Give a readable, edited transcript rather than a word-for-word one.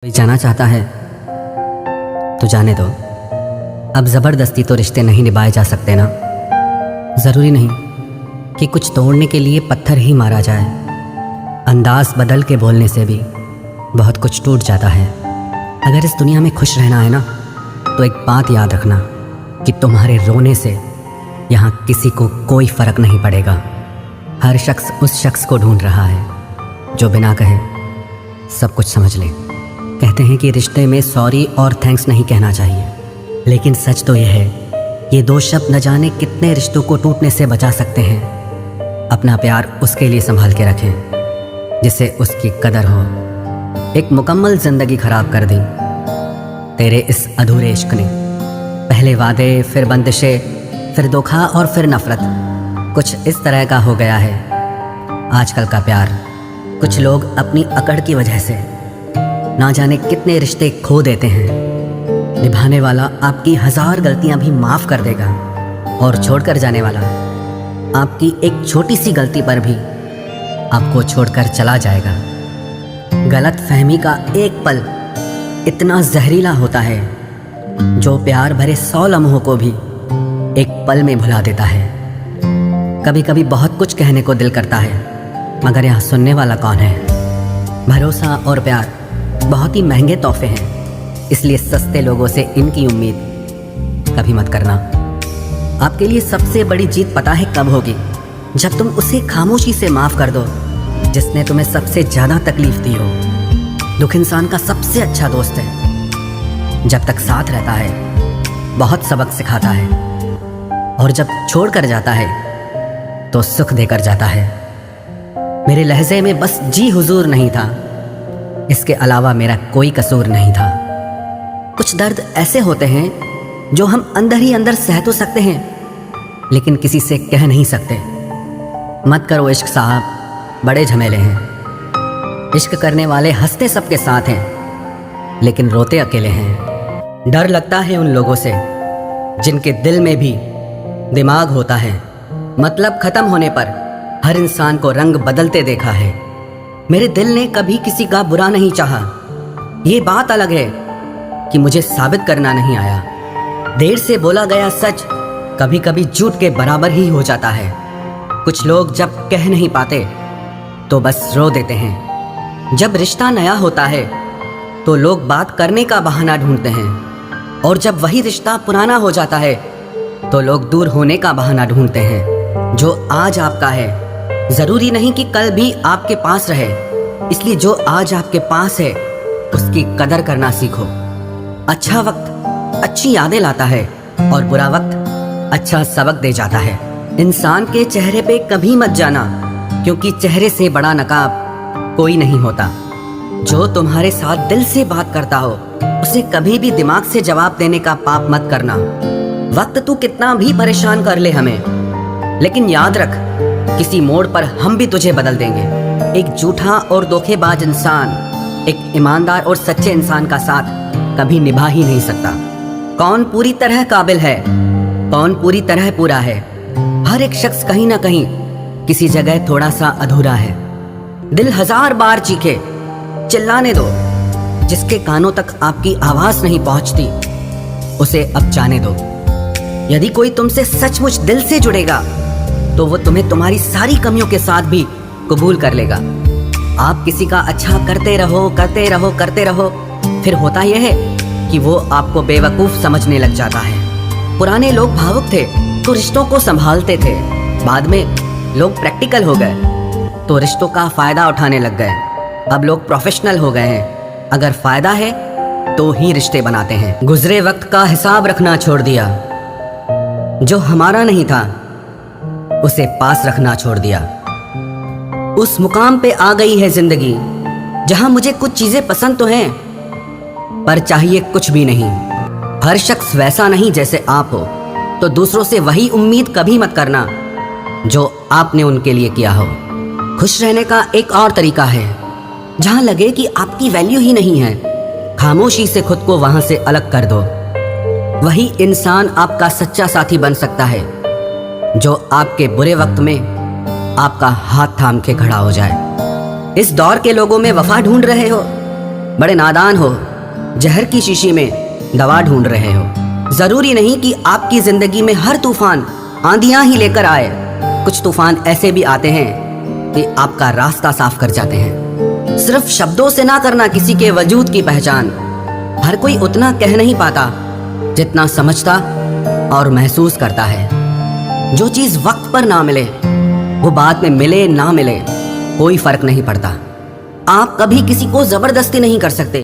कोई जाना चाहता है तो जाने दो। अब ज़बरदस्ती तो रिश्ते नहीं निभाए जा सकते ना। ज़रूरी नहीं कि कुछ तोड़ने के लिए पत्थर ही मारा जाए। अंदाज बदल के बोलने से भी बहुत कुछ टूट जाता है। अगर इस दुनिया में खुश रहना है ना, तो एक बात याद रखना कि तुम्हारे रोने से यहाँ किसी को कोई फ़र्क नहीं पड़ेगा। हर शख्स उस शख्स को ढूंढ रहा है जो बिना कहे सब कुछ समझ ले। कहते हैं कि रिश्ते में सॉरी और थैंक्स नहीं कहना चाहिए, लेकिन सच तो यह है, ये दो शब्द न जाने कितने रिश्तों को टूटने से बचा सकते हैं। अपना प्यार उसके लिए संभाल के रखें जिसे उसकी कदर हो। एक मुकम्मल ज़िंदगी ख़राब कर दी तेरे इस अधूरे इश्क ने। पहले वादे, फिर बंदिशें, फिर धोखा और फिर नफ़रत। कुछ इस तरह का हो गया है आजकल का प्यार। कुछ लोग अपनी अकड़ की वजह से ना जाने कितने रिश्ते खो देते हैं। निभाने वाला आपकी 1000 गलतियां भी माफ़ कर देगा और छोड़कर जाने वाला आपकी एक छोटी सी गलती पर भी आपको छोड़कर चला जाएगा। गलत फहमी का एक पल इतना जहरीला होता है जो प्यार भरे 100 लम्हों को भी एक पल में भुला देता है। कभी कभी बहुत कुछ कहने को दिल करता है, मगर यहाँ सुनने वाला कौन है। भरोसा और प्यार बहुत ही महंगे तोहफे हैं, इसलिए सस्ते लोगों से इनकी उम्मीद कभी मत करना। आपके लिए सबसे बड़ी जीत पता है कब होगी? जब तुम उसे खामोशी से माफ़ कर दो जिसने तुम्हें सबसे ज़्यादा तकलीफ दी हो। दुख इंसान का सबसे अच्छा दोस्त है। जब तक साथ रहता है बहुत सबक सिखाता है, और जब छोड़ कर जाता है तो सुख देकर जाता है। मेरे लहजे में बस जी हुजूर नहीं था, इसके अलावा मेरा कोई कसूर नहीं था। कुछ दर्द ऐसे होते हैं जो हम अंदर ही अंदर सह तो सकते हैं, लेकिन किसी से कह नहीं सकते। मत करो इश्क साहब, बड़े झमेले हैं। इश्क करने वाले हंसते सबके साथ हैं, लेकिन रोते अकेले हैं। डर लगता है उन लोगों से जिनके दिल में भी दिमाग होता है। मतलब ख़त्म होने पर हर इंसान को रंग बदलते देखा है। मेरे दिल ने कभी किसी का बुरा नहीं चाहा। ये बात अलग है कि मुझे साबित करना नहीं आया। देर से बोला गया सच कभी कभी झूठ के बराबर ही हो जाता है। कुछ लोग जब कह नहीं पाते तो बस रो देते हैं। जब रिश्ता नया होता है तो लोग बात करने का बहाना ढूंढते हैं, और जब वही रिश्ता पुराना हो जाता है तो लोग दूर होने का बहाना ढूंढते हैं। जो आज आपका है ज़रूरी नहीं कि कल भी आपके पास रहे, इसलिए जो आज आपके पास है उसकी कदर करना सीखो। अच्छा वक्त अच्छी यादें लाता है और बुरा वक्त अच्छा सबक दे जाता है। इंसान के चेहरे पे कभी मत जाना, क्योंकि चेहरे से बड़ा नकाब कोई नहीं होता। जो तुम्हारे साथ दिल से बात करता हो उसे कभी भी दिमाग से जवाब देने का पाप मत करना। वक्त तू कितना भी परेशान कर ले हमें, लेकिन याद रख किसी मोड़ पर हम भी तुझे बदल देंगे। एक झूठा और धोखेबाज इंसान एक ईमानदार और सच्चे इंसान का साथ कभी निभा ही नहीं सकता। कौन पूरी तरह काबिल है, कौन पूरी तरह पूरा है? हर एक शख्स कहीं ना कहीं किसी जगह थोड़ा सा अधूरा है। दिल 1000 बार चीखे, चिल्लाने दो। जिसके कानों तक आपकी आवाज नहीं पहुंचती उसे अब जाने दो। यदि कोई तुमसे सचमुच दिल से जुड़ेगा तो वो तुम्हें तुम्हारी सारी कमियों के साथ भी कबूल कर लेगा। आप किसी का अच्छा करते रहो करते रहो करते रहो, फिर होता यह है कि वो आपको बेवकूफ़ समझने लग जाता है। पुराने लोग भावुक थे तो रिश्तों को संभालते थे, बाद में लोग प्रैक्टिकल हो गए तो रिश्तों का फ़ायदा उठाने लग गए। अब लोग प्रोफेशनल हो गए हैं, अगर फ़ायदा है तो ही रिश्ते बनाते हैं। गुजरे वक्त का हिसाब रखना छोड़ दिया, जो हमारा नहीं था उसे पास रखना छोड़ दिया। उस मुकाम पे आ गई है जिंदगी जहां मुझे कुछ चीजें पसंद तो हैं, पर चाहिए कुछ भी नहीं। हर शख्स वैसा नहीं जैसे आप हो, तो दूसरों से वही उम्मीद कभी मत करना जो आपने उनके लिए किया हो। खुश रहने का एक और तरीका है, जहां लगे कि आपकी वैल्यू ही नहीं है, खामोशी से खुद को वहां से अलग कर दो। वही इंसान आपका सच्चा साथी बन सकता है जो आपके बुरे वक्त में आपका हाथ थाम के खड़ा हो जाए। इस दौर के लोगों में वफा ढूंढ रहे हो बड़े नादान हो, जहर की शीशी में दवा ढूंढ रहे हो। जरूरी नहीं कि आपकी जिंदगी में हर तूफान आंधियां ही लेकर आए। कुछ तूफान ऐसे भी आते हैं कि आपका रास्ता साफ कर जाते हैं। सिर्फ शब्दों से ना करना किसी के वजूद की पहचान। हर कोई उतना कह नहीं पाता जितना समझता और महसूस करता है। जो चीज वक्त पर ना मिले वो बाद में मिले ना मिले कोई फर्क नहीं पड़ता। आप कभी किसी को जबरदस्ती नहीं कर सकते।